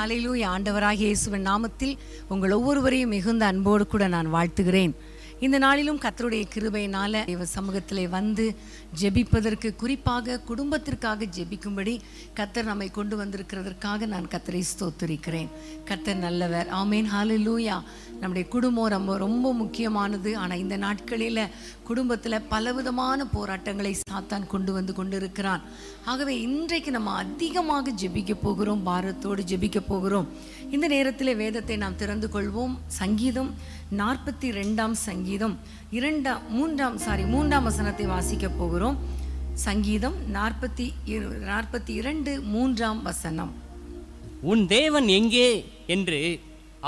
ஹல்லேலூயா. ஆண்டவராகிய இயேசுவின் நாமத்தில் உங்கள் ஒவ்வொருவரையும் மிகுந்த அன்போடு கூட நான் வாழ்த்துகிறேன். இந்த நாளிலும் கர்த்தருடைய கிருபையினால தேவ சமூகத்திலே வந்து ஜெபிப்பதற்கு, குறிப்பாக குடும்பத்திற்காக ஜெபிக்கும்படி கர்த்தர் நம்மை கொண்டு வந்திருக்கிறதற்காக நான் கர்த்தரை ஸ்தோத்திரிக்கிறேன். கர்த்தர் நல்லவர். ஆமேன். ஹல்லேலூயா. நம்முடைய குடும்பம் ரொம்ப முக்கியமானது. ஆனால் இந்த நாட்களில் குடும்பத்தில் பலவிதமான போராட்டங்களை சாத்தான் கொண்டு வந்து கொண்டிருக்கிறான். ஆகவே இன்றைக்கு நம்ம அதிகமாக ஜெபிக்க போகிறோம், பாரத்தோடு ஜெபிக்க போகிறோம். இந்த நேரத்தில் வேதத்தை நாம் திறந்து கொள்வோம். சங்கீதம் 42 சங்கீதம் 3 வசனத்தை வாசிக்க போகிறோம். சங்கீதம் 42 3 வசனம். உன் தேவன் எங்கே என்று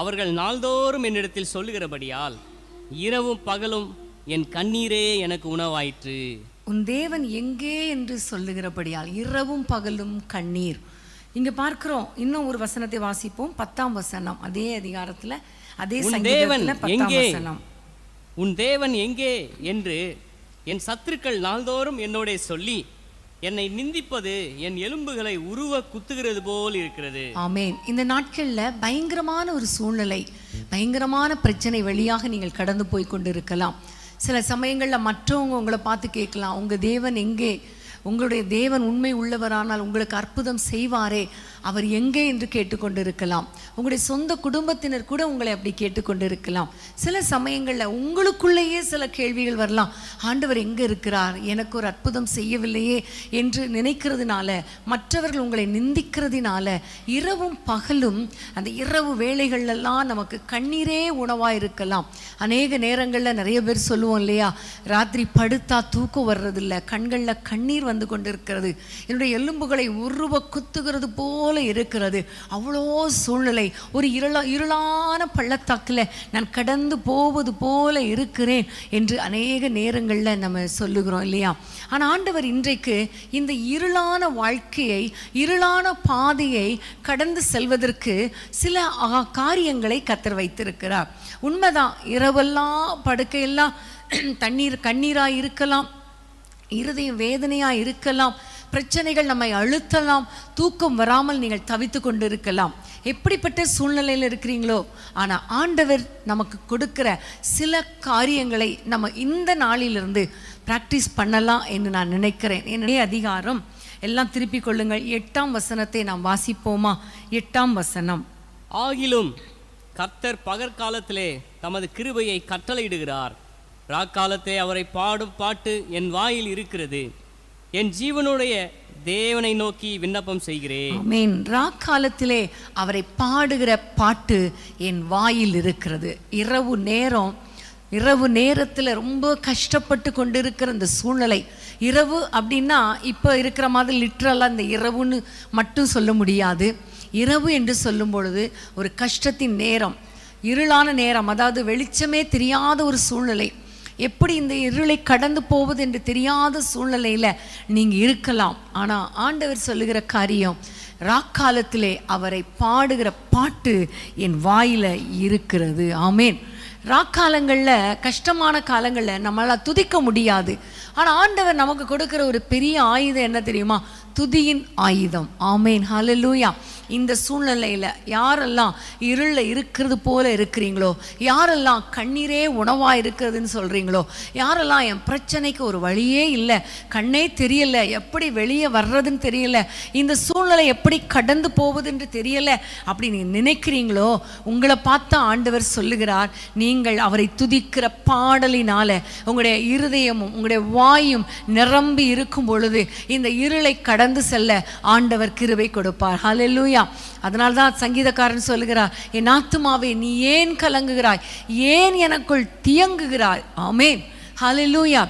அவர்கள் நாள்தோறும் என்னிடத்தில் சொல்லுகிறபடியால் இரவும் பகலும் என் கண்ணீரே எனக்கு உணவாயிற்று. உன் தேவன் எங்கே என்று சொல்லுகிறபடியால் இரவும் பகலும் கண்ணீர். இங்க பார்க்கிறோம். இன்னும் ஒரு வசனத்தை வாசிப்போம். 10 வசனம், அதே அதிகாரத்துல, அதே சங்கீதத்துல 10 வசனம். உன் தேவன் எங்கே என்று என் சத்துருக்கள் நாள்தோறும் என்னோட சொல்லி என்னை நிந்திப்பது என் எலும்புகளை உருவ குத்துகிறது போல் இருக்கிறது. ஆமேன். இந்த நாட்கள்ல பயங்கரமான ஒரு சூழ்நிலை, பயங்கரமான பிரச்சனை வழியாக நீங்கள் கடந்து போய் கொண்டு இருக்கலாம். சில சமயங்கள்ல மற்றவங்க உங்களை பார்த்து கேட்கலாம், உங்க தேவன் எங்கே? உங்களுடைய தேவன் உண்மை உள்ளவரானால் உங்களுக்கு அற்புதம் செய்வாரே, அவர் எங்கே என்று கேட்டுக்கொண்டு இருக்கலாம். உங்களுடைய சொந்த குடும்பத்தினர் கூட உங்களை அப்படி கேட்டுக்கொண்டு இருக்கலாம். சில சமயங்களில் உங்களுக்குள்ளேயே சில கேள்விகள் வரலாம். ஆண்டவர் எங்கே இருக்கிறார், எனக்கு ஒரு அற்புதம் செய்யவில்லையே என்று நினைக்கிறதுனால, மற்றவர்கள் உங்களை நிந்திக்கிறதுனால இரவும் பகலும் அந்த இரவு வேளைகளெல்லாம் நமக்கு கண்ணீரே உணவாக இருக்கலாம். அநேக நேரங்களில் நிறைய பேர் சொல்லுவோம் இல்லையா, ராத்திரி படுத்தா தூக்கம் வர்றதில்லை, கண்களில் கண்ணீர் வந்து கொண்டிருக்கிறது, என்னுடைய எலும்புகளை உருவ குத்துகிறது போல இருக்கிறது. அவ்வளோ சூழ்நிலை, ஒரு இருளான பள்ளத்தாக்கில் நான் கடந்து போவது போல இருக்கிறேன் என்று அநேக நேரங்களில் நம்ம சொல்லுகிறோம் இல்லையா. ஆனால் ஆண்டவர் இன்றைக்கு இந்த இருளான வாழ்க்கையை, இருளான பாதையை கடந்து செல்வதற்கு சில காரியங்களை கர்த்தர் வைத்திருக்கிறார். உண்மைதான், இரவெல்லாம் படுக்கையெல்லாம் கண்ணீராக இருக்கலாம், இருதயம் வேதனையாக இருக்கலாம், பிரச்சனைகள் நம்மை அழுத்தலாம், தூக்கம் வராமல் நீங்கள் தவித்து கொண்டு இருக்கலாம். எப்படிப்பட்ட சூழ்நிலையில் இருக்கிறீங்களோ, ஆனால் ஆண்டவர் நமக்கு கொடுக்கிற சில காரியங்களை நம்ம இந்த நாளிலிருந்து பிராக்டிஸ் பண்ணலாம் என்று நான் நினைக்கிறேன். என்னுடைய அதிகாரம் எல்லாம் திருப்பிக் கொள்ளுங்கள். 8 வசனத்தை நாம் வாசிப்போமா? 8 வசனம். ஆகிலும் கர்த்தர் பகற்காலத்திலே தமது கிருபையை கட்டளையிடுகிறார், ராக்காலத்தை அவரை பாடும் பாட்டு என் வாயில் இருக்கிறது, என் ஜீவனுடைய தேவனை நோக்கி விண்ணப்பம் செய்கிறேன். ஆமென். ராக்காலத்திலே அவரை பாடுகிற பாட்டு என் வாயில் இருக்கிறது. இரவு நேரத்தில் ரொம்ப கஷ்டப்பட்டு கொண்டிருக்கிற இந்த சூழ்நிலை, இரவு அப்படின்னா இப்போ இருக்கிற மாதிரி லிட்ரலாக இந்த இரவுன்னு மட்டும் சொல்ல முடியாது. இரவு என்று சொல்லும் பொழுது ஒரு கஷ்டத்தின் நேரம், இருளான நேரம், அதாவது வெளிச்சமே தெரியாத ஒரு சூழ்நிலை. எப்படி இந்த இருளை கடந்து போவது என்று தெரியாத சூழ்நிலையில் நீங்கள் இருக்கலாம். ஆனால் ஆண்டவர் சொல்லுகிற காரியம், ராக்காலத்திலே அவரை பாடுகிற பாட்டு என் வாயில் இருக்கிறது. ஆமேன். ராக்காலங்களில், கஷ்டமான காலங்களில் நம்மளால் துதிக்க முடியாது. ஆனால் ஆண்டவர் நமக்கு கொடுக்குற ஒரு பெரிய ஆயுதம் என்ன தெரியுமா? துதியின் ஆயுதம். ஆமேன். ஹல்லேலூயா. இந்த சூழ்நிலையில் யாரெல்லாம் இருளில் இருக்கிறது போல இருக்கிறீங்களோ, யாரெல்லாம் கண்ணீரே உணவாக இருக்கிறதுன்னு சொல்கிறீங்களோ, யாரெல்லாம் என் பிரச்சனைக்கு ஒரு வழியே இல்லை, கண்ணே தெரியல, எப்படி வெளியே வர்றதுன்னு தெரியல, இந்த சூழ்நிலை எப்படி கடந்து போவதுன்னு தெரியல அப்படி நீங்கள் நினைக்கிறீங்களோ, உங்களை பார்த்து ஆண்டவர் சொல்லுகிறார், நீங்கள் அவரை துதிக்கிற பாடலினால உங்களுடைய இருதயமும் உங்களுடைய வாயும் நிரம்பி இருக்கும் பொழுது இந்த இருளை கடந்து செல்ல ஆண்டவர் கிருபை கொடுப்பார். ஹல்லேலூயா. அதனால்தான் சங்கீதக்காரன் சொல்லுகிறார், என் ஆத்துமாவே நீ ஏன் கலங்குகிறாய், ஏன் எனக்குள் தியங்குகிறாய். ஆமென். ஹல்லேலூயா.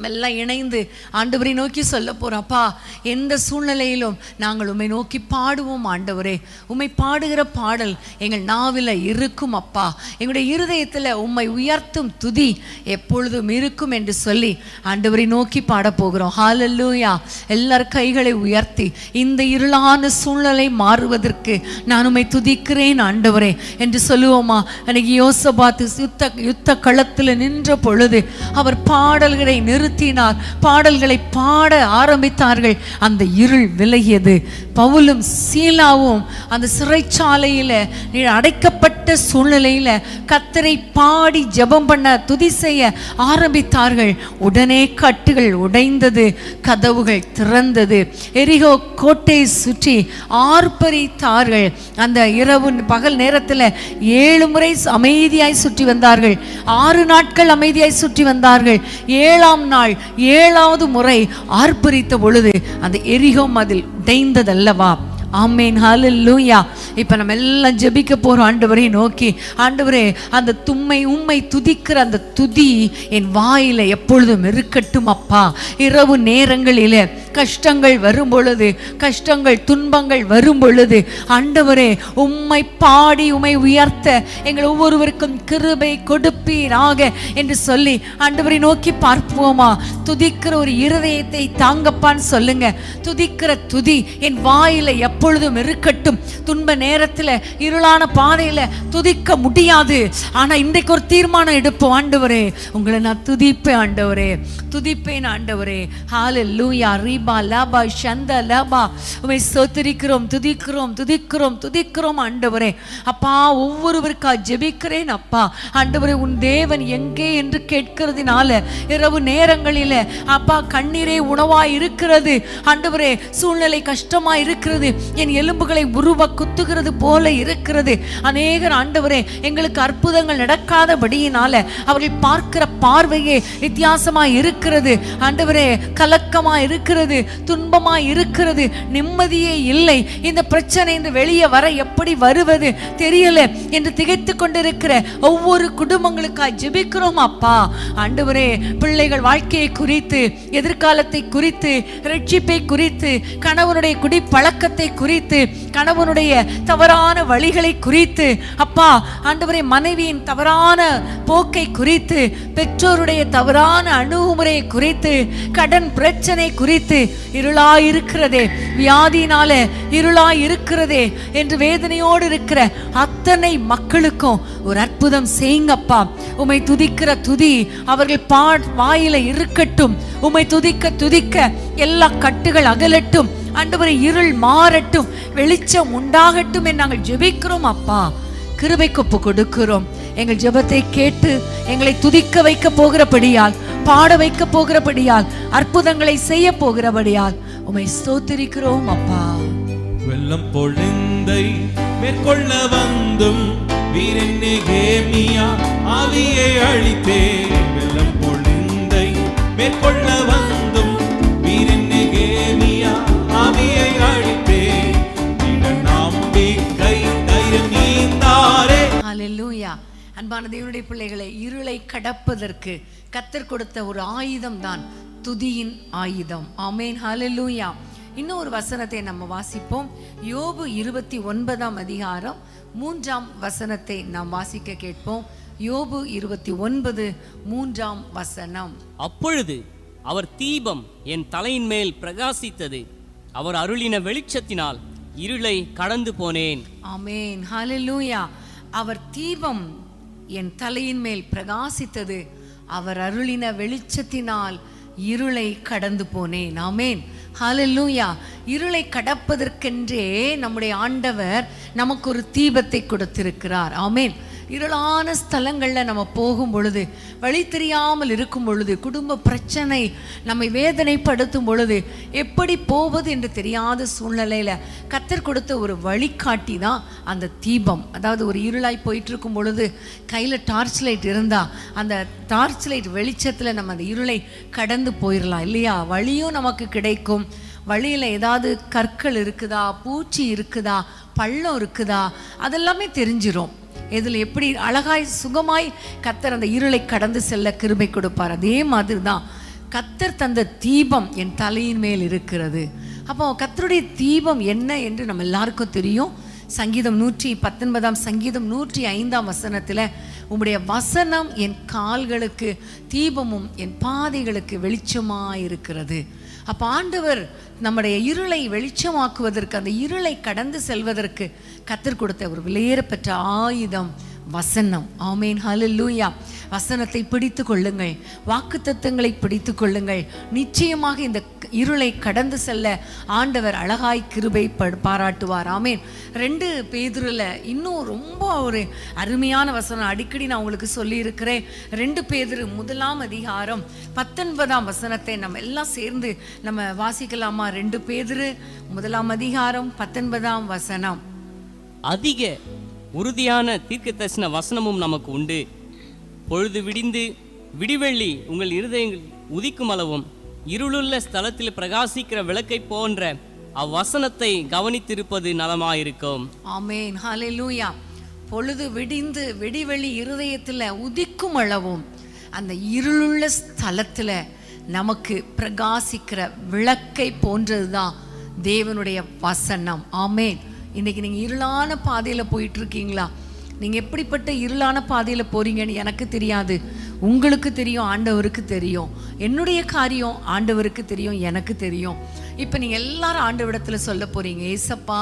எல்லாம் இணைந்து ஆண்டவரை நோக்கி சொல்ல போகிறப்பா, எந்த சூழ்நிலையிலும் நாங்கள் உம்மை நோக்கி பாடுவோம் ஆண்டவரே. உம்மை பாடுகிற பாடல் எங்கள் நாவில் இருக்கும் அப்பா. எங்களுடைய இருதயத்தில் உம்மை உயர்த்தும் துதி எப்பொழுதும் இருக்கும் என்று சொல்லி ஆண்டவரை நோக்கி பாட போகிறோம். ஹல்லேலூயா. எல்லாரும் கைகளை உயர்த்தி, இந்த இருளான சூழ்நிலை மாறுவதற்கு நான் உம்மை துதிக்கிறேன் ஆண்டவரே என்று சொல்லுவோமா? அன்னைக்கு யோசபாத்து யுத்த களத்தில் நின்ற பொழுது அவர் பாடல்களை நிறுத்தினார். பாடல்களை பாட ஆரம்பித்தார்கள். அந்த இருள் விலகியது. பவுலும் சீலாவும் அந்த சிறைச்சாலையில அடைக்கப்பட்ட சூழ்நிலையில கர்த்தரை பாடி ஜெபம் பண்ண துதி செய்ய ஆரம்பித்தார்கள். உடனே கட்டுகள் உடைந்தது, கதவுகள் திறந்தது. எரிகோ கோட்டையை சுற்றி ஆர்ப்பரித்தார்கள். அந்த இரவு பகல் நேரத்தில் 7 முறை அமைதியாய் சுற்றி வந்தார்கள். 6 நாட்கள் அமைதியாய் சுற்றி வந்தார்கள். 7ஆம் நாள் 7வது முறை ஆர்ப்பரித்த பொழுது அந்த எரிகோ மதில் உடைந்ததல்லவா? ஆமேன், ஹல்லேலூயா. இப்போ நம்ம எல்லாம் ஜெபிக்க போகிறோம் ஆண்டவரை நோக்கி. ஆண்டவரே, அந்த உம்மை துதிக்கிற அந்த துதி என் வாயில எப்பொழுதும் இருக்கட்டும் அப்பா. இரவு நேரங்களில் கஷ்டங்கள் வரும் பொழுது, கஷ்டங்கள் துன்பங்கள் வரும் பொழுது ஆண்டவரே, உம்மை பாடி உம்மை உயர்த்த எங்கள் ஒவ்வொருவருக்கும் கிருபை கொடுப்பீராக என்று சொல்லி ஆண்டவரை நோக்கி பார்ப்போமா? துதிக்கிற ஒரு இருதயத்தை தாங்கப்பான்னு சொல்லுங்க. துதிக்கிற துதி என் வாயில எப்பொழுதும் இருக்கட்டும். துன்ப நேரத்தில் இருளான பாதையில துதிக்க முடியாது. ஆனா இன்றைக்கு ஒரு தீர்மானம் எடுப்போம். ஆண்டவரே, உங்களை நான் துதிப்பேன் ஆண்டவரே, துதிப்பேன் ஆண்டவரே. ஹல்லேலூயா. ரீபா லாபா ஷந்த லாபா. உம்மை ஸ்தோத்திரிக்கிறோம், துதிக்கிறோம், துதிக்கிறோம், துதிக்கிறோம் ஆண்டவரே. அப்பா, ஒவ்வொருவருக்கா ஜெபிக்கிறேன் அப்பா. ஆண்டவரே, உன் தேவன் எங்கே என்று கேட்கிறதுனால இரவு நேரங்களில அப்பா கண்ணீரே உணவாய் இருக்கிறது. ஆண்டவரே, சூழ்நிலை கஷ்டமா இருக்கிறது. என் எலும்புகளை உருவ குத்துகிறது போல இருக்கிறது. அநேகர் ஆண்டவரே எங்களுக்கு அற்புதங்கள் நடக்காதபடியினால அவர்கள் பார்க்கிற பார்வையே வித்தியாசமா இருக்கிறது. ஆண்டவரே, கலக்கமா இருக்கிறது, துன்பமா இருக்கிறது, நிம்மதியே இல்லை. இந்த பிரச்சனை இந்த வெளியே வர எப்படி வருவது தெரியல என்று திகைத்து கொண்டிருக்கிற ஒவ்வொரு குடும்பங்களுக்காய் ஜெபிக்கிறோம் அப்பா. ஆண்டவரே, பிள்ளைகள் வாழ்க்கையை குறித்து, எதிர்காலத்தை குறித்து, ரட்சிப்பை குறித்து, கணவனுடைய குடிப்பழக்கத்தை குறித்து, கணவனுடைய தவறான வழிகளை குறித்து அப்பா, ஆண்டவரே, மனைவியின் தவறான போக்கை குறித்து, பெற்றோருடைய தவறான அணுகுமுறையை குறித்து, கடன் பிரச்சனை குறித்து, இருளாயிருக்கிறதே, வியாதினால இருளாயிருக்கிறதே என்று வேதனையோடு இருக்கிற அத்தனை மக்களுக்கும் ஒரு அற்புதம் செய்யுங்கப்பா. உம்மை துதிக்கிற துதி அவர்கள் வாயில இருக்கட்டும். உம்மை துதிக்க துதிக்க எல்லா கட்டுகள் அகலட்டும். ஆண்டவரே, இருள் மாறட்டும், வெளிச்சம் உண்டாகட்டும் என்று நாங்கள் ஜெபிக்கிறோம் அப்பா. கிருபைக்கு ஒப்பு கொடுக்கிறோம். எங்கள் ஜெபத்தை கேட்டு எங்களை துதிக்க வைக்க போகிறபடியால், பாட வைக்க போகிறபடியால், அற்புதங்களை செய்ய போகிறபடியால் உம்மை ஸ்தோத்திரிக்கிறோம் அப்பா. வெள்ளம் பொழிந்தை மேற்கொள்ள வந்தும் வீரன் நெகேமியா ஆவியை அழித்தே. வெள்ளம் பொழிந்தை மேற்கொள்ள வந்தும் வீரன் நெகேமியா ஆவியை அழித்தே. நம்பிக்கை தைரியம் நீந்தாரே. ஹல்லேலூயா. அன்பான தேவனுடைய பிள்ளைகளை, இருளை கடப்பதற்கு கர்த்தர் கொடுத்த ஒரு ஆயுதம் தான் துதியின் ஆயுதம். ஆமென், ஹல்லேலூயா. இன்னொரு வசனத்தை நம்ம வாசிப்போம். யோபு 29ஆம் அதிகாரம் 3ஆம் வசனத்தை நாம் வாசிக்க கேட்போம். யோபு 29 3ஆம் வசனம். அப்பொழுது அவர் தீபம் என் தலையின் மேல் பிரகாசித்தது, அவர் அருளின வெளிச்சத்தினால் இருளை கடந்து போனேன். ஆமென், ஹல்லேலூயா. அவர் தீபம் என் தலையின் மேல் பிரகாசித்தது, அவர் அருளின வெளிச்சத்தினால் இருளை கடந்து போனேன். ஆமென், ஹல்லேலூயா. இருளை கடப்பதற்கென்றே நம்முடைய ஆண்டவர் நமக்கு ஒரு தீபத்தை கொடுத்திருக்கிறார். ஆமென். இருளான ஸ்தலங்களில் நம்ம போகும் பொழுது, வழி தெரியாமல் இருக்கும் பொழுது, குடும்ப பிரச்சனை நம்மை வேதனைப்படுத்தும் பொழுது, எப்படி போவது என்று தெரியாத சூழ்நிலையில் கர்த்தர் கொடுத்த ஒரு வழிகாட்டி தான் அந்த தீபம். அதாவது ஒரு இருளாய் போயிட்டு இருக்கும் பொழுது கையில் டார்ச் லைட் இருந்தால் அந்த டார்ச் லைட் வெளிச்சத்தில் நம்ம அந்த இருளை கடந்து போயிடலாம் இல்லையா? வழியும் நமக்கு கிடைக்கும். வழியில் ஏதாவது கற்கள் இருக்குதா, பூச்சி இருக்குதா, பள்ளம் இருக்குதா, அதெல்லாமே தெரிஞ்சிரும். இதில் எப்படி அழகாய் சுகமாய் கர்த்தர் அந்த இருளை கடந்து செல்ல கிருபை கொடுப்பார். அதே மாதிரி தான் கர்த்தர் தந்த தீபம் என் தலையின் மேல் இருக்கிறது. அப்போ கர்த்தருடைய தீபம் என்ன என்று நம்ம எல்லாருக்கும் தெரியும். சங்கீதம் 119 சங்கீதம் 105 வசனத்தில், உம்முடைய வசனம் என் கால்களுக்கு தீபமும் என் பாதைகளுக்கு வெளிச்சமாக இருக்கிறது. அப்போ ஆண்டவர் நம்முடைய இருளை வெளிச்சமாக்குவதற்கு, அந்த இருளை கடந்து செல்வதற்கு கர்த்தர் கொடுத்த ஒரு விலையேற பெற்ற ஆயுதம் வசனம். ஆமேன், ஹல்லேலூயா. வசனத்தை பிடித்து கொள்ளுங்கள், வாக்குத்தத்தங்களை பிடித்து கொள்ளுங்கள். நிச்சயமாக இந்த இருளை கடந்து செல்ல ஆண்டவர் அழகாய் கிருபை பாராட்டுவார். ஆமேன். 2 பேதுருல இன்னும் ரொம்ப ஒரு அருமையான வசனம் அடிக்கடி நான் உங்களுக்கு சொல்லியிருக்கிறேன். 2 பேதுரு 1ஆம் அதிகாரம் 19ஆம் வசனத்தை நம்ம எல்லாம் சேர்ந்து நம்ம வாசிக்கலாமா? 2 பேதுரு 1ஆம் அதிகாரம் 19ஆம் வசனம். அதிக உறுதியான தீர்க்கதரிசன வசனமும் நமக்கு உண்டு. பொழுது விடிந்து விடிவெள்ளி உங்கள் இருதயங்கள் உதிக்கும் அளவும் இருளுள்ள ஸ்தலத்தில் பிரகாசிக்கிற விளக்கை போன்ற அவ்வசனத்தை கவனித்திருப்பது நலமாயிருக்கும். ஆமேன், ஹல்லேலூயா. பொழுது விடிந்து விடிவெளி இருதயத்தில் உதிக்கும் அளவும் அந்த இருளுள்ள ஸ்தலத்தில் நமக்கு பிரகாசிக்கிற விளக்கை போன்றதுதான் தேவனுடைய வசனம். ஆமேன். இன்னைக்கு நீங்கள் இருளான பாதையில் போயிட்டு இருக்கீங்களா? நீங்கள் எப்படிப்பட்ட இருளான பாதையில் போறீங்கன்னு எனக்கு தெரியாது, உங்களுக்கு தெரியும், ஆண்டவருக்கு தெரியும். என்னுடைய காரியம் ஆண்டவருக்கு தெரியும், எனக்கு தெரியும். இப்போ நீங்கள் எல்லாரும் ஆண்டவரிடத்தில் சொல்ல போகிறீங்க, ஏசப்பா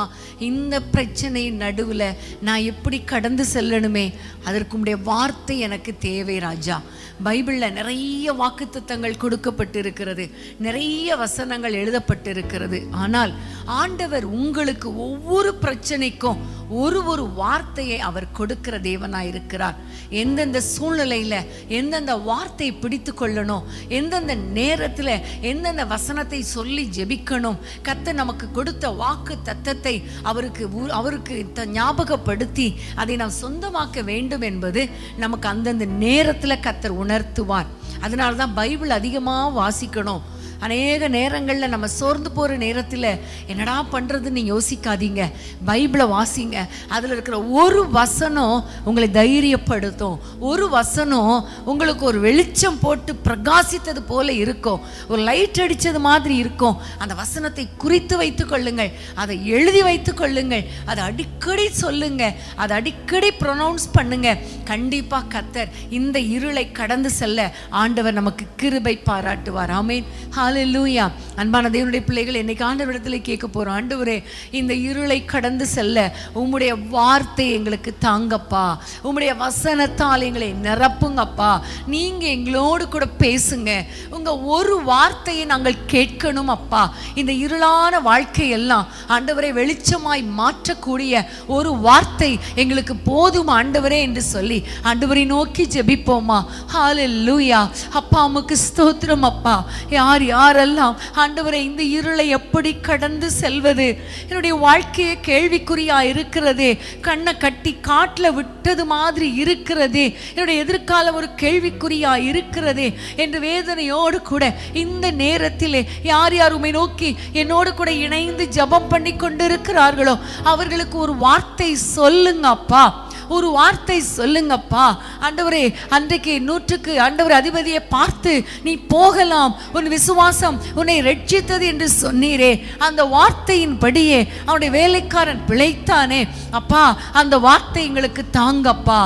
இந்த பிரச்சனை நடுவில் நான் எப்படி கடந்து செல்லணுமே, அதற்கு உடைய வார்த்தை எனக்கு தேவை ராஜா. பைபிளில் நிறைய வாக்குத்தத்தங்கள் கொடுக்கப்பட்டு இருக்கிறது, நிறைய வசனங்கள் எழுதப்பட்டு இருக்கிறது. ஆனால் ஆண்டவர் உங்களுக்கு ஒவ்வொரு பிரச்சனைக்கும் ஒரு வார்த்தையை அவர் கொடுக்கிற தேவனாய் இருக்கிறார். எந்தெந்த சூழ்நிலையில் எந்தெந்த வார்த்தையை பிடித்து கொள்ளணும், எந்தெந்த நேரத்தில் எந்தெந்த வசனத்தை சொல்லி ஜெபிக்கணும், கர்த்தர் நமக்கு கொடுத்த வாக்கு தத்தத்தை அவருக்கு ஞாபகப்படுத்தி அதை நாம் சொந்தமாக்க வேண்டும் என்பது நமக்கு அந்தந்த நேரத்தில் கர்த்தர் உணர்த்துவார். அதனால தான் பைபிள் அதிகமாக வாசிக்கணும். அநேக நேரங்களில் நம்ம சோர்ந்து போகிற நேரத்தில் என்னடா பண்ணுறதுன்னு யோசிக்காதீங்க, பைபிளை வாசிங்க. அதில் இருக்கிற ஒரு வசனம் உங்களை தைரியப்படுத்தும், ஒரு வசனம் உங்களுக்கு ஒரு வெளிச்சம் போட்டு பிரகாசித்தது போல இருக்கும், ஒரு லைட் அடித்தது மாதிரி இருக்கும். அந்த வசனத்தை குறித்து வைத்து கொள்ளுங்கள், அதை எழுதி வைத்து கொள்ளுங்கள், அதை அடிக்கடி சொல்லுங்க, அதை அடிக்கடி ப்ரொனவுன்ஸ் பண்ணுங்க. கண்டிப்பாக கர்த்தர் இந்த இருளை கடந்து செல்ல ஆண்டவர் நமக்கு கிருபை பாராட்டுவார். ஆமேன், ஹல்லேலூயா. அன்பான தேவனுடைய பிள்ளைகள், இன்னைக்கு ஆண்டவரிடத்தில் கேட்க போகிறோம், ஆண்டவரே இந்த இருளை கடந்து செல்ல உம்முடைய வார்த்தை எங்களுக்கு தாங்கப்பா, உம்முடைய வசனத்தால் எங்களை நிரப்புங்கப்பா, நீங்கள் எங்களோடு கூட பேசுங்க, உங்கள் ஒரு வார்த்தையை நாங்கள் கேட்கணும் அப்பா. இந்த இருளான வாழ்க்கையெல்லாம் ஆண்டவரை வெளிச்சமாய் மாற்றக்கூடிய ஒரு வார்த்தை எங்களுக்கு போதும் ஆண்டவரே என்று சொல்லி ஆண்டவரை நோக்கி ஜெபிப்போமா? ஹல்லேலூயா. அப்பா உமக்கு ஸ்தோத்திரம் அப்பா. யாரெல்லாம் ஆண்டவரை இந்த இருளை எப்படி கடந்து செல்வது, என்னுடைய வாழ்க்கையை கேள்விக்குறியா இருக்கிறதே, கண்ணை கட்டி காட்டில் விட்டது மாதிரி இருக்கிறதே, என்னுடைய எதிர்காலம் ஒரு கேள்விக்குறியா இருக்கிறதே என்று வேதனையோடு கூட இந்த நேரத்திலே யார் உம்மை நோக்கி என்னோடு கூட இணைந்து ஜெபம் பண்ணி கொண்டிருக்கிறார்களோ அவர்களுக்கு ஒரு வார்த்தை சொல்லுங்க அப்பா, ஒரு வார்த்தை சொல்லுங்கப்பா. ஆண்டவரே அன்றைக்கு 100க்கு ஆண்டவர் அதிபதியை பார்த்து நீ போகலாம், உன் விசுவாசம் உன்னை ரட்சித்தது என்று சொன்னீரே, அந்த வார்த்தையின் படியே அவனுடைய வேலைக்காரன் பிழைத்தானே அப்பா. அந்த வார்த்தை எங்களுக்கு தாங்கப்பா,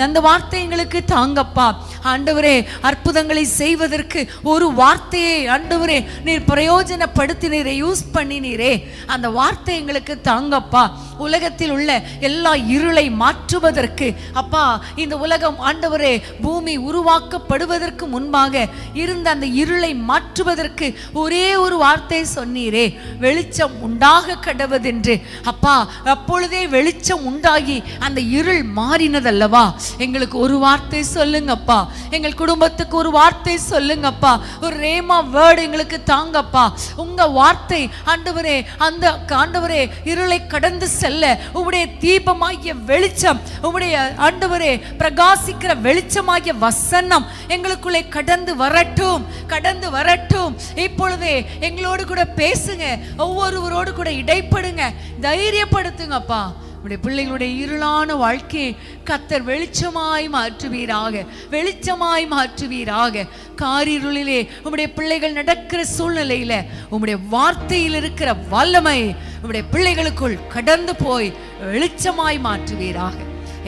அந்த வார்த்தை எங்களுக்கு தாங்கப்பா. ஆண்டவரே அற்புதங்களை செய்வதற்கு ஒரு வார்த்தையை ஆண்டவரே நீர் பிரயோஜனப்படுத்தினீரே, யூஸ் பண்ணினீரே, அந்த வார்த்தை எங்களுக்கு தாங்கப்பா. உலகத்தில் உள்ள எல்லா இருளை மாற்றுவதற்கு அப்பா, இந்த உலகம் ஆண்டவரே பூமி உருவாக்கப்படுவதற்கு முன்பாக இருந்த அந்த இருளை மாற்றுவதற்கு ஒரே ஒரு வார்த்தை சொன்னீரே, வெளிச்சம் உண்டாக கடவதென்று அப்பா. அப்பொழுதே வெளிச்சம் உண்டாகி அந்த இருள் மாறினதல்லவா? எங்களுக்கு ஒரு வார்த்தை சொல்லுங்கப்பா, எங்கள் குடும்பத்துக்கு ஒரு வார்த்தை சொல்லுங்கப்பா, ஒரு ரேமா வேர்டு எங்களுக்கு தாங்கப்பா. உங்க வார்த்தை ஆண்டவரே, அந்த ஆண்டவரே இருளை கடந்து செல்ல உம்முடைய தீபமாகிய வெளிச்சம், உம்முடைய ஆண்டவரே பிரகாசிக்கிற வெளிச்சமாகிய வசனம் எங்களுக்குள்ளே கடந்து வரட்டும், கடந்து வரட்டும். இப்பொழுதே எங்களோடு கூட பேசுங்க, ஒவ்வொருவரோடு கூட இடைப்படுங்க, தைரியப்படுத்துங்கப்பா. உடைய பிள்ளைகளுடைய இருளான வாழ்க்கையை கர்த்தர் வெளிச்சமாய் மாற்றுவீராக, வெளிச்சமாய் மாற்றுவீராக. காரிருளிலே உம்முடைய பிள்ளைகள் நடக்கிற சூழ்நிலையில உம்முடைய வார்த்தையில் இருக்கிற வல்லமை உம்முடைய பிள்ளைகளுக்குள் கடந்து போய் வெளிச்சமாய் மாற்றுவீராக.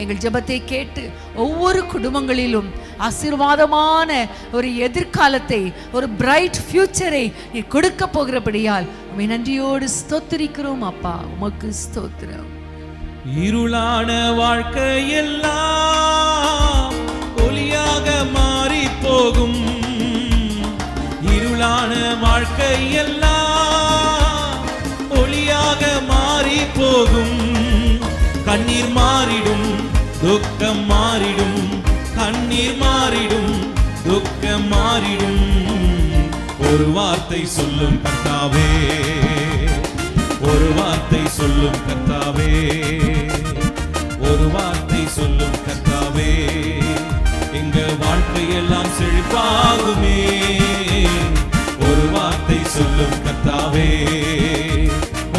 எங்கள் ஜெபத்தை கேட்டு ஒவ்வொரு குடும்பங்களிலும் ஆசீர்வாதமான ஒரு எதிர்காலத்தை, ஒரு பிரைட் ஃபியூச்சரை நீ கொடுக்க போகிறபடியால் உம்மை நன்றியோடு ஸ்தோத்திரிக்கிறோம் அப்பா. உமக்கு ஸ்தோத்திரம். இருளான வாழ்க்கையெல்லாம் ஒளியாக மாறி போகும். இருளான வாழ்க்கையெல்லாம் ஒளியாக மாறி போகும். கண்ணீர் மாறிடும், துக்கம் மாறிடும். கண்ணீர் மாறிடும், துக்கம் மாறிடும். ஒரு வார்த்தை சொல்லும் கர்த்தாவே, ஒரு வார்த்தை சொல்லும் கர்த்தாவே, ஒரு வார்த்தை சொல்லும் கர்த்தாவே, எங்க வாழ்க்கையெல்லாம் செழிப்பாகுமே. ஒரு வார்த்தை சொல்லும் கர்த்தாவே,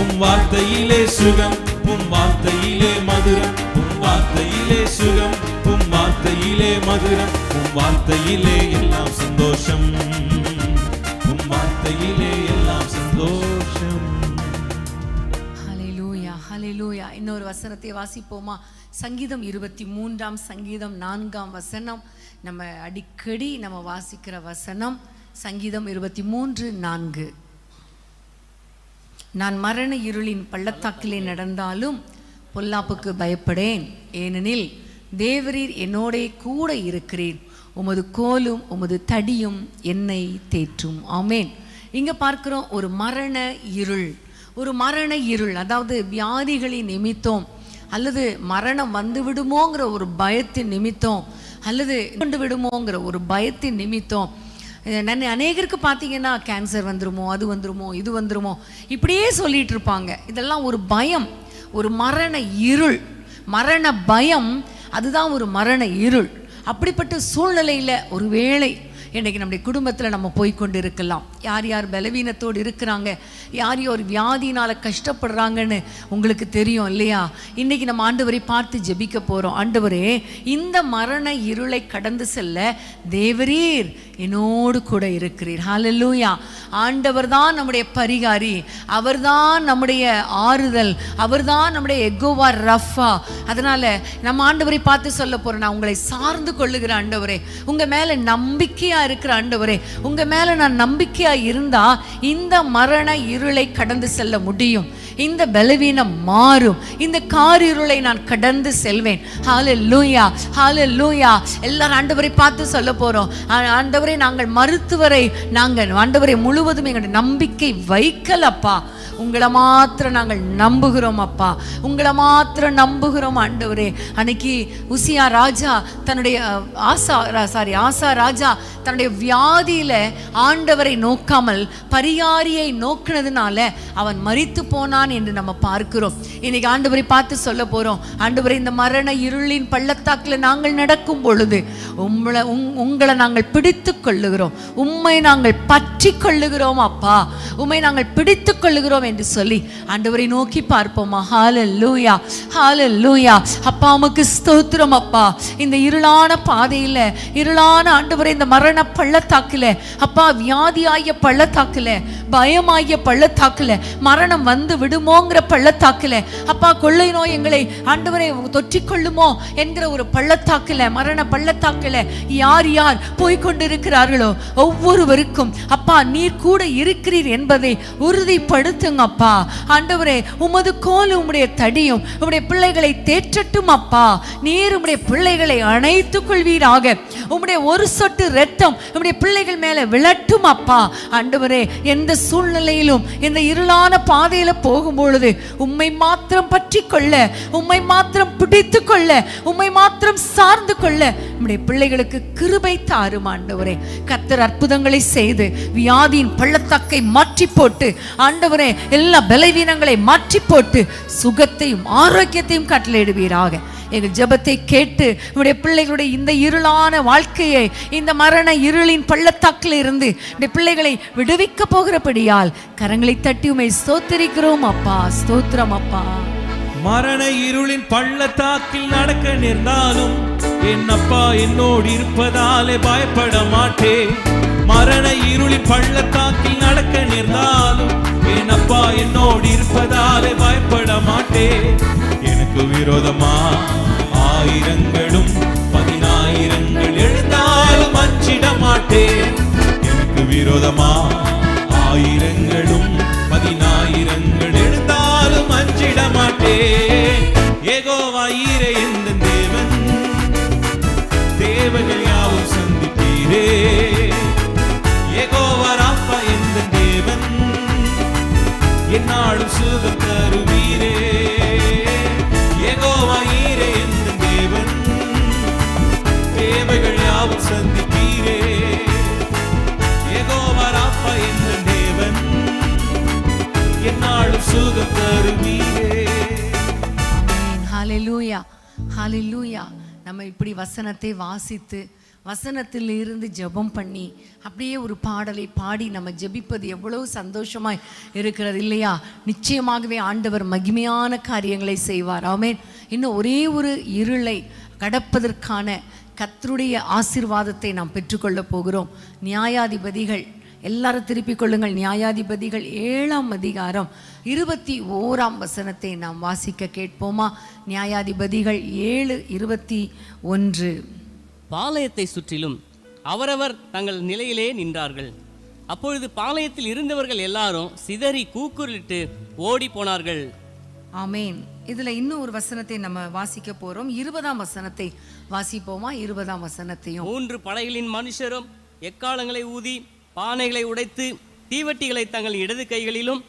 உம் வார்த்தையிலே சுகம், உம் வார்த்தையிலே மதுரம், உம் வார்த்தையிலே சுகம், உம் வார்த்தையிலே மதுரம், உம் வார்த்தையிலே எல்லாம் சந்தோஷம், உம் வார்த்தையிலே எல்லாம் சந்தோஷம். ஹல்லேலூயா, ஹல்லேலூயா. இன்னொரு வசனத்தை வாசிப்போமா? சங்கீதம் 23 சங்கீதம் 4 நம்ம அடிக்கடி நம்ம வாசிக்கிற வசனம். சங்கீதம் 23:4. நான் மரண இருளின் பள்ளத்தாக்கிலே நடந்தாலும் பொல்லாப்புக்கு பயப்படேன், ஏனெனில் தேவரீர் என்னோடே கூட இருக்கிறீர், உமது கோலும் உமது தடியும் என்னை தேற்றும். ஆமேன். இங்க பார்க்கிறோம் ஒரு மரண இருள், ஒரு மரண இருள். அதாவது வியாதிகளின் நிமித்தம், அல்லது மரணம் வந்து விடுமோங்கிற ஒரு பயத்தின் நிமித்தம், அல்லது கொண்டு விடுமோங்கிற ஒரு பயத்தின் நிமித்தம். அநேகருக்கு பார்த்தீங்கன்னா கேன்சர் வந்துருமோ, அது வந்துருமோ, இது வந்துருமோ, இப்படியே சொல்லிட்டு இருப்பாங்க. இதெல்லாம் ஒரு பயம், ஒரு மரண இருள், மரண பயம். அதுதான் ஒரு மரண இருள். அப்படிப்பட்ட சூழ்நிலையில் ஒருவேளை இன்றைக்கி நம்முடைய குடும்பத்தில் நம்ம போய்கொண்டு இருக்கலாம். யார் யார் பலவீனத்தோடு இருக்கிறாங்க, யார் யார் வியாதினால் கஷ்டப்படுறாங்கன்னு உங்களுக்கு தெரியும் இல்லையா? இன்றைக்கி நம்ம ஆண்டவரை பார்த்து ஜெபிக்க போகிறோம். ஆண்டவரே, இந்த மரண இருளை கடந்து செல்ல தேவரீர் என்னோடு கூட இருக்கிறீர். ஹல்லேலூயா. ஆண்டவர் தான் நம்முடைய பரிகாரி, அவர்தான் நம்முடைய ஆறுதல், அவர்தான் நம்முடைய எகோவா ரஃபா. அதனால் நம்ம ஆண்டவரை பார்த்து சொல்ல போகிறோம், நான் உங்களை சார்ந்து கொள்ளுகிற ஆண்டவரே, உங்கள் மேலே நம்பிக்கையாக இருக்கிற ஆண்டவரே, உங்க மேல நான் நம்பிக்கையா இருந்தா இந்த மரண இருளை கடந்து செல்ல முடியும், இந்த பலவீனம் மாறும், இந்த காரிருளை நான் கடந்து செல்வேன். ஹல்லேலூயா, ஹல்லேலூயா. எல்லாரும் ஆண்டவரை பார்த்து சொல்ல போறோம், ஆண்டவரே, நாங்கள் மருத்துவரை நாங்கள் ஆண்டவரை முழுவதும் எங்களுடைய நம்பிக்கை வைக்கலப்பா, உங்களை மாத்திரம் நாங்கள் நம்புகிறோம் அப்பா, உங்களை மாத்திரம் நம்புகிறோம் ஆண்டவரே. அன்னைக்கு உசியா ராஜா தன்னுடைய ஆசா ராஜா தன்னுடைய வியாதியில ஆண்டவரை நோக்காமல் பரிகாரியை நோக்கினதுனால அவன் மரித்து போனான் என்று நம்ம பார்க்கிறோம். இன்னைக்கு ஆண்டவரை பார்த்து சொல்ல போறோம், ஆண்டவரை, இந்த மரண இருளின் பள்ளத்தாக்கில் நாங்கள் நடக்கும் பொழுது உங்களை நாங்கள் பிடித்து கொள்ளுகிறோம், உம்மை நாங்கள் பற்றி கொள்ளுகிறோம் அப்பா, உம்மை நாங்கள் பிடித்து கொள்ளுகிறோம் என்று சொல்லி ஆண்டவரை நோக்கி பார்ப்போமா? ஹல்லேலூயா, ஹல்லேலூயா. அப்பா, உமக்கு ஸ்தோத்திரம் அப்பா. இந்த இருளான பாதையில, இருளான ஆண்டவரே, இந்த மரண பள்ளத்தாக்குல அப்பா, வியாதியாகிய பள்ளத்தாக்குல, பயமாகிய பள்ளத்தாக்குல, மரணம் வந்து விடுமோங்கிற பள்ளத்தாக்குல அப்பா, கொள்ளை நோய் எங்களை ஆண்டவரை தொற்றிக்கொள்ளுமோ என்கிற ஒரு பள்ளத்தாக்குல, மரண பள்ளத்தாக்குல யார் யார் போய்கொண்டிருக்கிறார்களோ ஒவ்வொருவருக்கும் அப்பா நீர் கூட இருக்கிறீர் என்பதை உறுதிப்படுத்துங்க அப்பா. ஆண்டவரே, உமது கோல் உம்முடைய தடியும் உம்முடைய பிள்ளைகளை தேற்றட்டும் அப்பா. நீர் உம்முடைய பிள்ளைகளை அணைத்துக் கொள்வீராக. உம்முடைய ஒரு சொட்டு இரத்தம் உம்முடைய பிள்ளைகள் மேல விழட்டும் அப்பா. ஆண்டவரே, எந்த சூழ்நிலையிலும் இந்த இருளான பாதையில போகும் பொழுது உம்மை மாத்திரம் பற்றி கொள்ள, உம்மை மாத்திரம் பிடித்து கொள்ள, உம்மை மாத்திரம் சார்ந்து கொள்ள உம்முடைய பிள்ளைகளுக்கு கிருபை தாரும் ஆண்டவரே. கர்த்தர் அற்புதங்களை செய்து வியாதியின் பள்ளத்தாக்கை மாற்றி போட்டு ஆண்டவரே எல்லா பலவீனங்களை மாற்றி போட்டு சுகத்தையும் ஆரோக்கியத்தையும் கட்டளையிடுவீராக. எங்கள் ஜெபத்தை கேட்டு உடைய பிள்ளைகளுடைய இந்த இருளான வாழ்க்கையை, இந்த மரண இருளின் பள்ளத்தாக்கில் இருந்து உடைய பிள்ளைகளை விடுவிக்க போகிறபடியால் கரங்களை தட்டி உம்மை ஸ்தோத்திரிக்கிறோம் அப்பா. ஸ்தோத்திரம் அப்பா. மரண இருளின் பள்ளத்தாக்கில் நடக்க நேர்ந்தாலும் என் அப்பா என்னோடு இருப்பதாலே பயப்பட மாட்டேன். மரண இருளின் பள்ளத்தாக்கில் நடக்க நேர்ந்தாலும் என் அப்பா என்னோடு இருப்பதாலே பயப்பட மாட்டேன். எனக்கு விரோதமா ஆயிரங்களும் 10,000 எழுந்தாலும் அஞ்சிட மாட்டேன். எனக்கு விரோதமா ஆயிரங்களும் 10,000 எழுந்தாலும் அஞ்சிட மாட்டேன். நம்ம இப்படி வசனத்தை வாசித்து வசனத்தில் இருந்து ஜெபம் பண்ணி அப்படியே ஒரு பாடலை பாடி நம்ம ஜெபிப்பது எவ்வளவு சந்தோஷமாய் இருக்கிறது இல்லையா? நிச்சயமாகவே ஆண்டவர் மகிமையான காரியங்களை செய்வார். ஆமென். இன்னும் ஒரே ஒரு இருளை கடப்பதற்கான கர்த்தருடைய ஆசீர்வாதத்தை நாம் பெற்றுக்கொள்ள போகிறோம். நியாயாதிபதிகள், எல்லாரும் திருப்பிக் கொள்ளுங்கள், நியாயாதிபதிகள் 7ஆம் அதிகாரம் 21ஆம் வசனத்தை நாம் வாசிக்க கேட்போமா? நியாயாதிபதிகள் 7:21. பாளையத்தை சுற்றிலும் அவரவர் தங்கள் நிலையிலே நின்றார்கள். அப்பொழுது பாளையத்தில் இருந்தவர்கள் எல்லாரும் சிதறி கூக்குரலிட்டு ஓடி போனார்கள். ஆமேன். இதுல இன்னும் ஒரு வசனத்தை நம்ம வாசிக்க போறோம். 20ஆம் வசனத்தை வாசிப்போமா? 20ஆம் வசனத்தையும். 3 படைகளின் மனுஷரும் எக்காலங்களை ஊதி பானைகளை உடைத்து தீவட்டிகளை தங்கள் இடது கைகளிலும்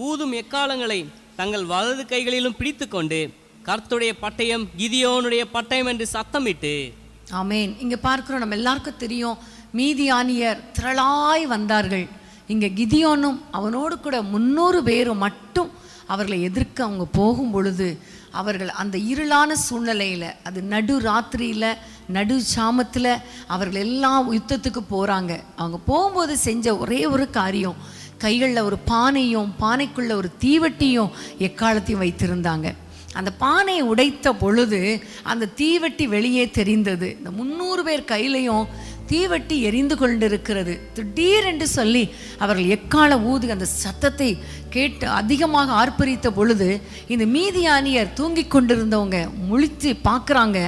ஊதும் எக்காலங்களை தங்கள் வலது கைகளிலும் பிடித்து கொண்டு கர்த்தருடைய பட்டயம் கிதியோனுடைய பட்டயம் என்று சத்தமிட்டு. ஆமேன். இங்க பார்க்கிறோம், நம்ம எல்லாருக்கும் தெரியும், மீதியானியர் திரளாய் வந்தார்கள். இங்க கிதியோனும் அவனோடு கூட 300 பேரும் மட்டும் அவர்களை எதிர்க்க அவங்க போகும் பொழுது அவர்கள் அந்த இருளான சூழ்நிலையில், அது நடு ராத்திரியில் நடு சாமத்தில் அவர்கள் எல்லாம் யுத்தத்துக்கு போகிறாங்க. அவங்க போகும்போது செஞ்ச ஒரே ஒரு காரியம், கைகளில் ஒரு பானையும் பானைக்குள்ள ஒரு தீவட்டியும் எக்காலத்தையும் வைத்திருந்தாங்க. அந்த பானையை உடைத்த பொழுது அந்த தீவட்டி வெளியே தெரிந்தது. இந்த 300 பேர் கையிலையும் தீவட்டி எரிந்து கொண்டிருக்கிறது. திடீரென்று சொல்லி அவர்கள் எக்கால ஊதி அந்த சத்தத்தை கேட்டு அதிகமாக ஆர்ப்பரித்த பொழுது இந்த மீதியானியர் தூங்கி கொண்டிருந்தவங்க முழித்து பார்க்குறாங்க.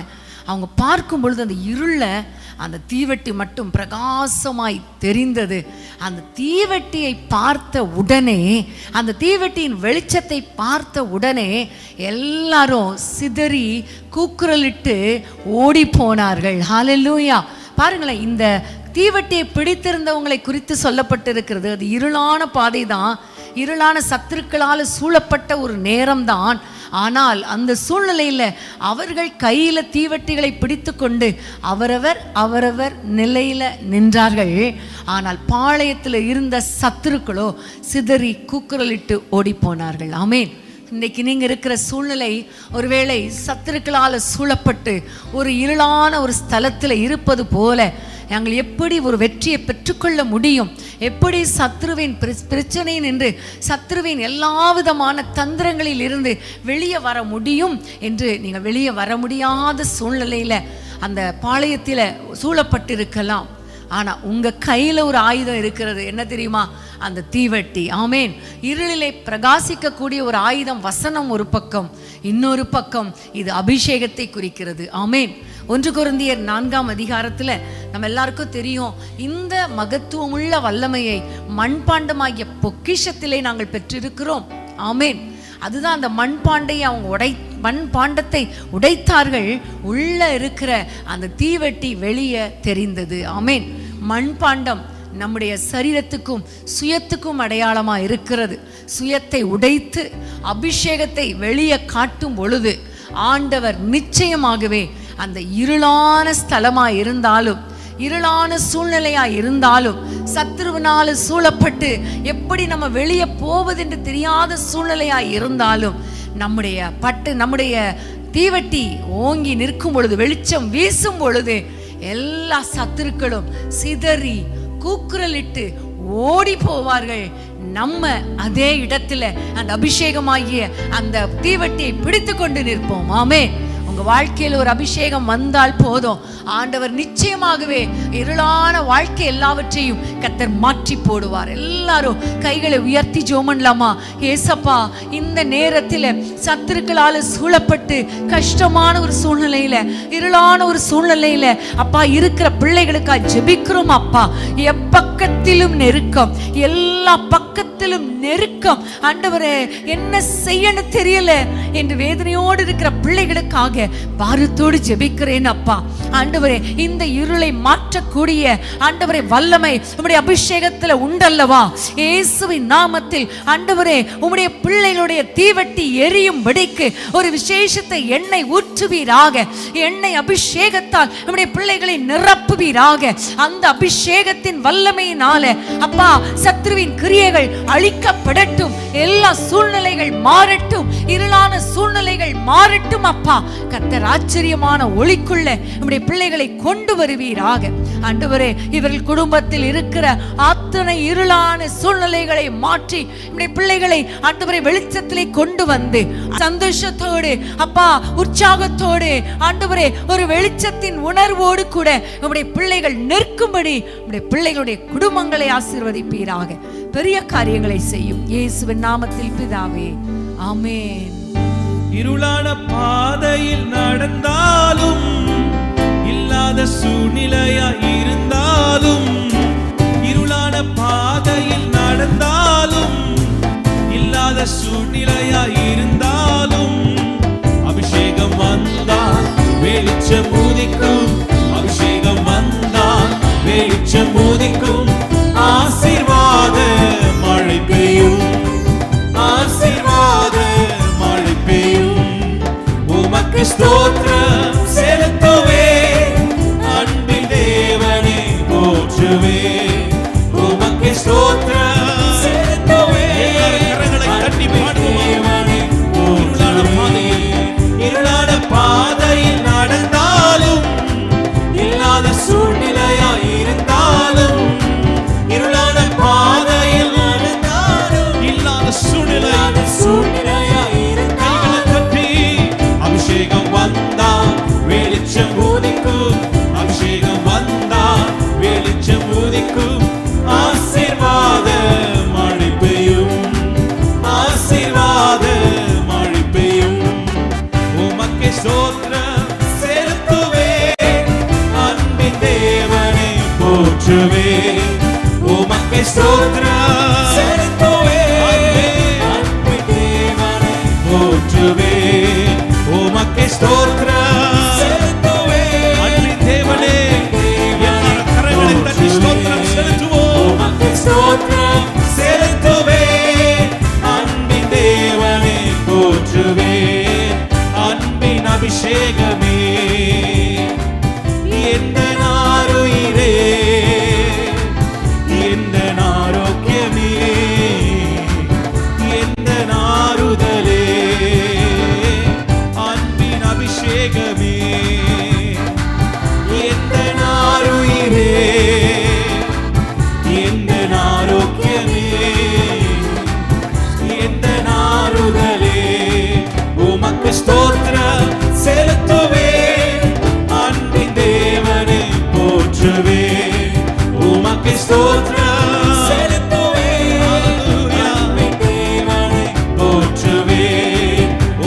அவங்க பார்க்கும் பொழுது அந்த இருள அந்த தீவட்டி மட்டும் பிரகாசமாய் தெரிந்தது. அந்த தீவட்டியை பார்த்த உடனே, அந்த தீவட்டியின் வெளிச்சத்தை பார்த்த உடனே எல்லாரும் சிதறி கூக்குரலிட்டு ஓடி போனார்கள். ஹல்லேலூயா. பாருங்களேன், இந்த தீவட்டியை பிடித்திருந்தவங்களை குறித்து சொல்லப்பட்டிருக்கிறது. அது இருளான பாதை தான், இருளான சத்துருக்களால் சூழப்பட்ட ஒரு நேரம்தான். ஆனால் அந்த சூழ்நிலையில் அவர்கள் கையில் தீவட்டிகளை பிடித்து கொண்டு அவரவர் நிலையில் நின்றார்கள். ஆனால் பாளையத்தில் இருந்த சத்துருக்களோ சிதறி கூக்குரலிட்டு ஓடி போனார்கள். ஆமேன். இன்றைக்கி நீங்கள் இருக்கிற சூழ்நிலை ஒருவேளை சத்துருக்களால் சூழப்பட்டு ஒரு இருளான ஒரு ஸ்தலத்தில் இருப்பது போல நாங்கள் எப்படி ஒரு வெற்றியை பெற்றுக்கொள்ள முடியும், எப்படி சத்ருவின் பிரச்சனையின் என்று சத்ருவின் எல்லா விதமான தந்திரங்களில் இருந்து வெளியே வர முடியும் என்று நீங்கள் வெளியே வர முடியாத சூழ்நிலையில் அந்த பாளையத்தில் சூழப்பட்டிருக்கலாம். ஆனால் உங்கள் கையில் ஒரு ஆயுதம் இருக்கிறது. என்ன தெரியுமா? அந்த தீவட்டி. ஆமேன். இருளிலே பிரகாசிக்கக்கூடிய ஒரு ஆயுதம் வசனம் ஒரு பக்கம், இன்னொரு பக்கம் இது அபிஷேகத்தை குறிக்கிறது. ஆமேன். 1 கொரிந்தியர் 4ஆம் அதிகாரத்தில் நம்ம எல்லாருக்கும் தெரியும், இந்த மகத்துவமுள்ள வல்லமையை மண்பாண்டமாகிய பொக்கிஷத்திலே நாங்கள் பெற்றிருக்கிறோம். ஆமேன். அதுதான் அந்த மண்பாண்டையை அவங்க மண்பாண்டத்தை உடைத்தார்கள். உள்ள இருக்கிற அந்த தீவட்டி வெளியே தெரிந்தது. ஆமேன். மண்பாண்டம் நம்முடைய சரீரத்துக்கும் சுயத்துக்கும் அடையாளமாக இருக்கிறது. சுயத்தை உடைத்து அபிஷேகத்தை வெளியே காட்டும் பொழுது ஆண்டவர் நிச்சயமாகவே அந்த இருளான ஸ்தலமாக இருந்தாலும், இருளான சூழ்நிலையா இருந்தாலும், சத்துருவினால சூழப்பட்டு எப்படி நம்ம வெளியே போவது என்று தெரியாத சூழ்நிலையா இருந்தாலும், நம்முடைய தீவட்டி ஓங்கி நிற்கும் பொழுது, வெளிச்சம் வீசும் பொழுது எல்லா சத்துருக்களும் சிதறி கூக்குரலிட்டு ஓடி போவார்கள். நம்ம அதே இடத்துல அந்த அபிஷேகமாகிய அந்த தீவட்டியை பிடித்து கொண்டு நிற்போம். ஆமே. உங்க வாழ்க்கையில் ஒரு அபிஷேகம் வந்தால் போதும், ஆண்டவர் நிச்சயமாகவே இருளான வாழ்க்கை எல்லாவற்றையும் கர்த்தர் மாற்றி போடுவார். எல்லாரும் கைகளை உயர்த்தி ஜெபம் பண்ணலாமா? ஏசப்பா, இந்த நேரத்தில் சத்துருக்களால் சூழப்பட்டு கஷ்டமான ஒரு சூழ்நிலையில, இருளான ஒரு சூழ்நிலையில அப்பா இருக்கிற பிள்ளைகளுக்காக ஜெபிக்கிறோம். அப்பா, எப்பக்கத்திலும் நெருக்கம், எல்லா பக்கத்திலும் நெருக்கம். ஆண்டவரே, என்ன செய்யணும் தெரியல என்று வேதனையோடு இருக்கிற பிள்ளைகளுக்காக பாரத்தோடு ஜெபிக்கிறேன். அப்பா ஆண்டவரே, இந்த இருளை மாற்றக்கூடிய ஆண்டவரே வல்லமை உம்முடைய அபிஷேகத்தில் உண்டல்லவா? இயேசுவின் நாமத்தில் ஆண்டவரே, உம்முடைய பிள்ளைகளுடைய தீவட்டி எரியும் படிக்கு ஒரு விசேஷத்தை எண்ணெய் ஊற்றுவீராக. எண்ணெய் அபிஷேகத்தால் நம்முடைய பிள்ளைகளை நிரப்புவீராக. அந்த அபிஷேகத்தின் வல்லமையினால அப்பா சத்ருவின் கிரியைகள் அழிக்கப்படட்டும், எல்லா சூழ்நிலைகள் மாறட்டும். இருளான சூழ்நிலைகள் மாறட்டும் அப்பா. கர்த்தர் ஆச்சரியமான ஒளிக்குள்ள நம்முடைய பிள்ளைகளை கொண்டு வருவீராக. ஆண்டவரே, இவர்கள் குடும்பத்தில் இருக்கிற அத்தனை இருளான சூழ்நிலைகளை மாற்றி நம்முடைய பிள்ளைகளை ஆண்டவரே வெளிச்சத்திலே கொண்டு வந்து சந்தோஷத்தோடு அப்பா, உற்சாகத்தோடு ஆண்டவரே, ஒரு வெளிச்சத்தின் உணர்வோடு கூட நம்முடைய பிள்ளைகள் நிற்கும்படி நம்முடைய பிள்ளைகளுடைய குடும்பங்களை ஆசீர்வதிப்பீராக. பெரிய காரியங்களை செய்யும் இயேசுவின் நாமத்தில் பிதாவே, ஆமென். இருளான பாதையில் நடந்தாலும், இல்லாத சூழ்நிலையா இருந்தாலும், இருளான பாதையில் நடந்தாலும், இல்லாத சூழ்நிலையா இருந்தாலும், அபிஷேகம் வந்தால் வெளிச்சம் உதிக்கும், அபிஷேகம் வந்தால் வெளிச்சம் உதிக்கும், ஆசீர்வாத மழை பெய்யும், ஆசீர்வாத மழை பெய்யும். உமக்கு ஸ்தோத்திரம் செலுத்துவே, அன்பின் தேவனே போற்றுவே. உமக்கு ஸ்தோத்திரம் செலுத்துவே, கரங்களை தட்டி பாடுவோமா. இருளான பாதையில் நடந்தாலும், இல்லாத சூழ்நிலையா இருந்தாலும், இருளான பாதையில் நடந்தாலும், இல்லாத சூழ்நிலையா இருந்தாலும், தட்டி அபிஷேகம் வந்தால் வெளிச்சம் உதிக்கும், அபிஷேகம் வந்தால் வெளிச்சம் உதிக்கும், ஆசீர்வாத மழை பெய்யும், ஆசீர்வாத மழை பெய்யும். உமக்கு ஸ்தோத்திரம் செலுத்துவே, அன்பின் தேவனை போற்றுவே. உமக்கு ஸ்தோத்திரம் செலுத்துவே, அன்பின் தேவனை போற்றுவே. உமக்கு ஸ்தோத்திரம் செலுத்துவே, அன்பின் தேவனே. எல்லாரும் கரங்களை தட்டி ஸ்தோத்திரம் செலுத்துவோம். உமக்கு ஸ்தோத்திரம் செலுத்துவே, அன்பின் தேவனை போற்றுவே. அன்பின் அபிஷேகமே எந்த நாருயிரே, எந்த ஆரோக்கியமே, எந்த நாறுதலே, அன்பின் அபிஷேகமே எந்த நாருயிரே, எந்த ஆரோக்கியமே, எந்த நாறுதலே. உமக்கு ஸ்தோத்திரம் செலுத்துவே, அன்பின் தேவனை போற்றுவே. உமக்கு ஸ்தோத்திரம் செலுத்துவே, அன்பின் தேவனை போற்றுவே.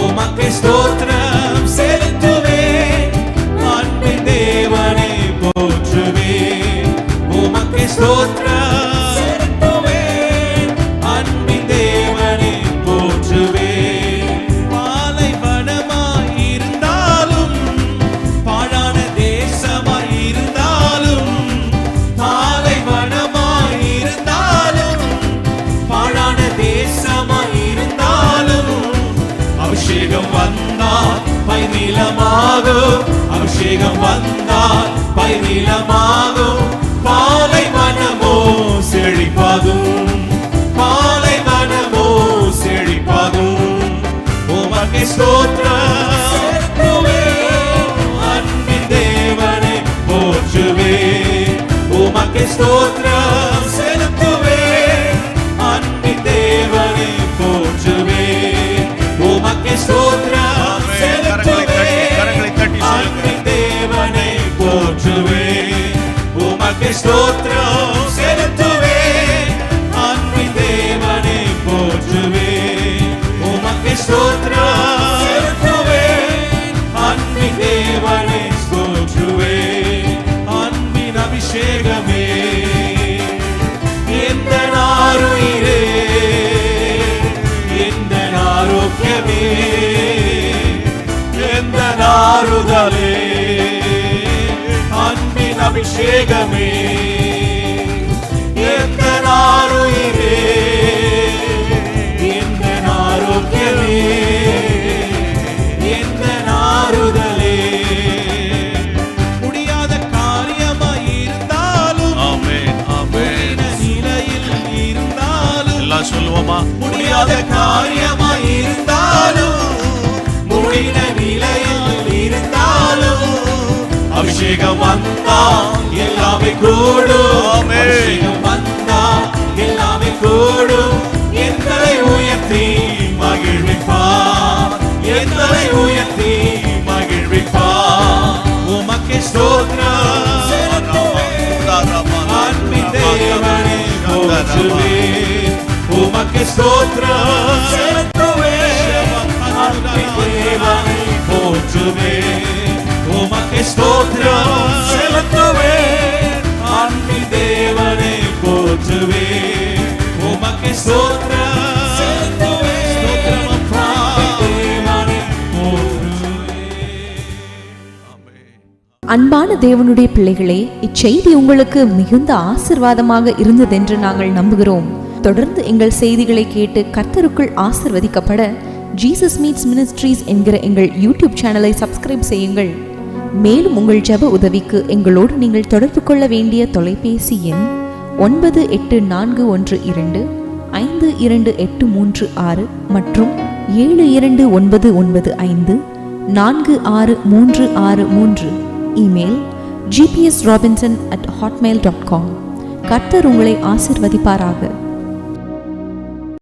உமக்கு ஸ்தோத்திரம் செலுத்துவே, அன்பின் தேவனை போற்றுவே. உமக்கு ஸ்தோத்திரம் செலுத்துவே, அன்பின் தேவனை போற்றுவே. பாலைவனமாயிருந்தாலும், பாழான தேசமாயிருந்தாலும், பாலைவனமாயிருந்தாலும், பாழான தேசமாயிருந்தாலும், அபிஷேகம் வந்தால் பைநிலமாகும், அபிஷேகம் வந்தால் பைநிலமாகும், பாலைவனமோ செழிப்பாகும், பாலைவனமோ செழிப்பாகும். உமக்கு ஸ்தோத்திரம் செலுத்துவே, அன்பின் தேவனை போற்றுவே. உமக்கு ஸ்தோத்திரம் செலுத்துவே, அன்பின் தேவனை போற்றுவே. உமக்கு ஸ்தோத்திரம் செலுத்துவே, அன்பின் தேவனை போற்றுவே. உமக்கு ஸ்தோத்திரம் செலுத்துவே, அன்பின் தேவனை போற்றுவே. உமக்கு ஸ்தோத்திரம் செலுத்துவே, அன்பின் தேவனை போற்றுவே. அன்பின் அபிஷேகமே எந்த நாருயிரே, எந்த ஆரோக்கியமே, எந்த நாறுதலே, அன்பின் அபிஷேகமே எந்த நாருயிரே, எந்த ஆரோக்கியமே, எந்த நாறுதலே. முடியாத காரியமாயிருந்தாலும், ஆமென் ஆமென், நிலையில் இருந்தாலும், எல்லாம் சொல்லுவோமா? முடியாத காரியமாயிருந்தாலும், அபிஷேகம் வந்தா எல்லாமே கூடும். அபிஷேகம் வந்தா எல்லாமே கூடும். எங்களை உயர்த்தி மகிழ்விப்பார். எங்களை உயர்த்தி மகிழ்விப்பார். உமக்கு ஸ்தோத்திரம் அன்பின் தேவனே போற்றுவேன். உமக்கு ஸ்தோத்திரம் அன்பின் தேவனே போற்றுவேன். உமக்கு ஸ்தோத்திரம் செலுத்துவேன். அன்பின் தேவனே போற்றுவேன். உமக்கு ஸ்தோத்திரம் செலுத்துவேன். ஸ்தோத்திரம் அப்பா தேவனே போற்றுவேன். அன்பான தேவனுடைய பிள்ளைகளே, இச்செய்தி உங்களுக்கு மிகுந்த ஆசிர்வாதமாக இருந்ததென்று நாங்கள் நம்புகிறோம். தொடர்ந்து எங்கள் செய்திகளை கேட்டு கர்த்தருக்குள் ஆசிர்வதிக்கப்பட ஜீசஸ் மீட்ஸ் மினிஸ்ட்ரீஸ் என்கிற எங்கள் யூடியூப் சேனலை சப்ஸ்கிரைப் செய்யுங்கள். மேலும் உங்கள் ஜெப உதவிக்கு எங்களோடு நீங்கள் தொடர்பு கொள்ள வேண்டிய தொலைபேசி எண் 9842252836 மற்றும் 7299546363. Email gpsrobinson@hotmail.com. கர்த்தர் உங்களை ஆசிர்வதிப்பாராக.